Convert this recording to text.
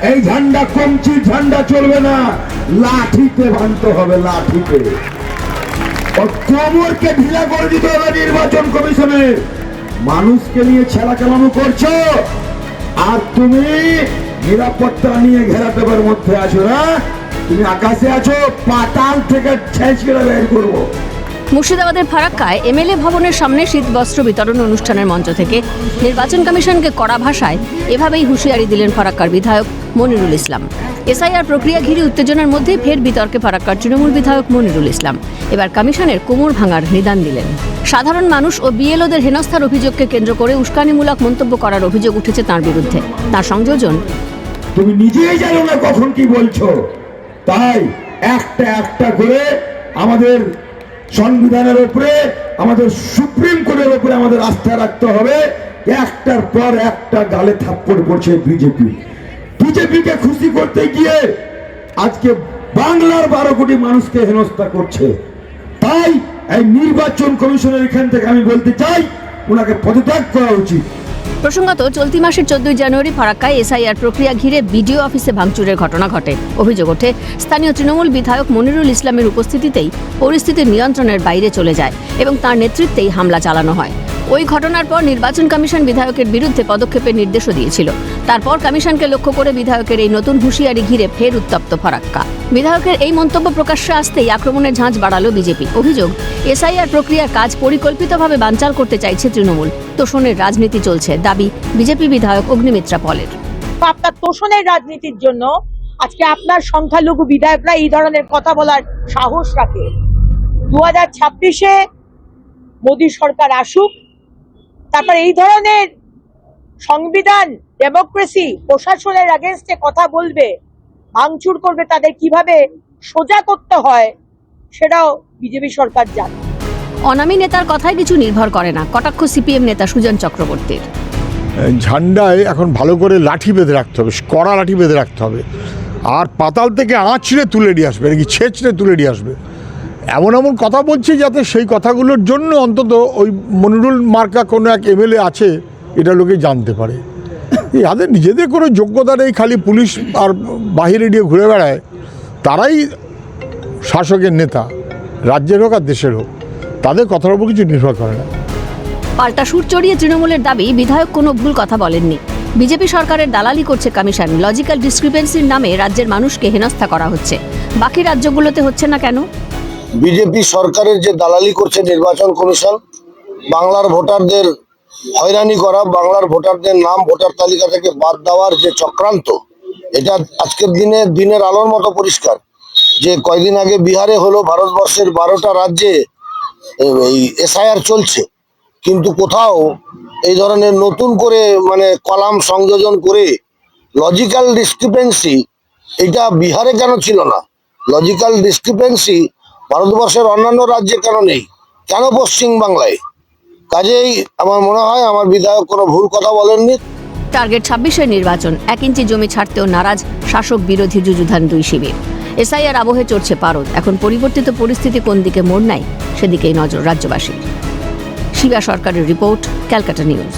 এই ঝান্ডা কমছি ঝান্ডা চলবে না, লাঠিতে ভাঙতে হবে, লাঠিতে। কোমরকে ঢিলা করে দিতে হবে নির্বাচন কমিশনে। মানুষকে নিয়ে ছেলা চালানো করছো, আর তুমি নিরাপত্তা নিয়ে ঘেরাটোপের মধ্যে আছো না। তুমি আকাশে আছো, পাতাল থেকে ছেঁচড়ে বের করবো। মুর্শিদাবাদের ফারাক্কায় এমএলএ ভবনের সামনে শীত বস্ত্র বিতরণ অনুষ্ঠানের মঞ্চ থেকে নির্বাচন কমিশনকে কড়া ভাষায় এভাবেই হুঁশিয়ারি দিলেন ফারাক্কার বিধায়ক মনিরুল ইসলাম। এসআইআর প্রক্রিয়া ঘিরে উত্তেজনার মধ্যেই ফের বিতর্কে ফারাক্কার তৃণমূল বিধায়ক মনিরুল ইসলাম এবার কমিশনের কোমর ভাঙার নিদান দিলেন। সাধারণ মানুষ ও বিএলওদের হেনস্থার অভিযোগকে কেন্দ্র করে উস্কানিমূলক মন্তব্য করার অভিযোগ উঠেছে তাঁর বিরুদ্ধে। তার সংযোজন, তুমি নিজেই জানো না কখন কি বলছো, তাই একটা একটা করে আমাদের সংবিধানের উপরে, আমাদের সুপ্রিম কোর্টের উপরে আমাদের আস্থা রাখতে হবে। একটার পর একটা গালে থাপ্পড় পড়ছে বিজেপিকে খুশি করতে গিয়ে আজকে বাংলার 12 কোটি মানুষকে হেনস্থা করছে। তাই এই নির্বাচন কমিশনের এখান থেকে আমি বলতে চাই, ওনাকে পদত্যাগ করা উচিত। প্রসঙ্গত, চলতি মাসের 14 জানুয়ারি ফারাক্কায় এসআইআর প্রক্রিয়া ঘিরে বিডিও অফিসে ভাঙচুরের ঘটনা ঘটে। অভিযোগ ওঠে, স্থানীয় তৃণমূল বিধায়ক মনিরুল ইসলামের উপস্থিতিতেই পরিস্থিতি নিয়ন্ত্রণের বাইরে চলে যায় এবং তার নেতৃত্বেই হামলা চালানো হয়। ওই ঘটনার পর নির্বাচন কমিশন বিধায়কের বিরুদ্ধে পদক্ষেপের নির্দেশও দিয়েছিল। তারপর কমিশনকে লক্ষ্য করে বিধায়কের এই নতুন হুঁশিয়ারি ঘিরে ফের উত্তপ্ত ফারাক্কা। বিধায়কের এই মন্তব্য প্রকাশ্যে আসতেই আক্রমণের ঝাঁজ বাড়ালো বিজেপি। অভিযোগ, এসআইআর প্রক্রিয়ার কাজ পরিকল্পিতভাবে বানচাল করতে চাইছে তৃণমূল। তোষণের রাজনীতি চলছে, দাবি বিজেপি বিধায়ক অগ্নিমিত্রা পলের। আপনার তোষণের রাজনীতির জন্য আজকে আপনার সংখ্যালঘু বিধায়করা এই ধরনের কথা বলার সাহস রাখে। 2026-এ মোদী সরকার আসুক, তারপর এই ধরনের সংবিধান, ডেমোক্রেসি, প্রশাসনের এগেইনস্টে কথা বলবে, ভাঙচুর করবে, তাদের কিভাবে সোজা করতে হয় সেটাও বিজেপি সরকার জানে। অনামী নেতার কথায় কিছু নির্ভর করে না, কটাক্ষ সিপিএম নেতা সুজন চক্রবর্তীর। ঝান্ডায় এখন ভালো করে লাঠি বেঁধে রাখতে হবে, কড়া লাঠি বেঁধে রাখতে হবে, আর পাতাল থেকে আঁচড়ে তুলে নিয়ে আসবে, নাকি ছেঁচড়ে তুলে নিয়ে আসবে। এমন এমন কথা বলছি যাতে সেই কথাগুলোর জন্য অন্তত ওই মনিরুল মার্কা কোনো এক এমএলএ আছে এটা লোকে জানতে পারে। যাদের নিজেদের কোনো যোগ্যতা নেই, খালি পুলিশ আর বাহিরে নিয়ে ঘুরে বেড়ায়, তারাই শাসকের নেতা, রাজ্যের হোক আর দেশের হোক, তাদের কথার উপর কিছু নির্ভর করে না। পাল্টা সুর চড়িয়ে তৃণমূলের দাবি, বিধায়ক কোনো ভুল কথা বলেননি। বিজেপি সরকারের দালালি করছে কমিশন। লজিক্যাল ডিসক্রিপেন্সির নামে রাজ্যের মানুষকে হেনস্থা করা হচ্ছে, বাকি রাজ্যগুলোতে হচ্ছে না কেন? বিজেপি সরকারের যে দালালি করছে নির্বাচন কমিশন, বাংলার ভোটারদের হয়রানি করা, বাংলার ভোটারদের নাম ভোটার তালিকা থেকে বাদ দেওয়ার যে চক্রান্ত, এটা আজকের দিনের আলোর মতো পরিষ্কার। যে কয়দিন আগে বিহারে হলো, ভারতবর্ষের 12টা রাজ্যে এই এসআইআর চলছে, কিন্তু কোথাও এই ধরনের নতুন করে কলাম সংযোজন করে লজিক্যাল ডিসক্রিপেন্সি, এটা বিহারে কেন ছিল না? লজিক্যাল ডিসক্রিপেন্সি ভারতবর্ষের অন্যান্য রাজ্যে কেন নেই, কেন পশ্চিম বাংলায়? কাজেই আমার মনে হয় আমার বিধায়ক কোনো ভুল কথা বলেননি। টার্গেট 26-এর নির্বাচন, 1 ইঞ্চি জমি ছাড়তেও নারাজ শাসক বিরোধী যুযুধান 2 শিবির। এসআইআর আবহে চড়ছে পারদ। এখন পরিবর্তিত পরিস্থিতি কোন দিকে মোড় নেয় সেদিকেই নজর রাজ্যবাসীর। শিবা সরকারের রিপোর্ট, ক্যালকাটা নিউজ।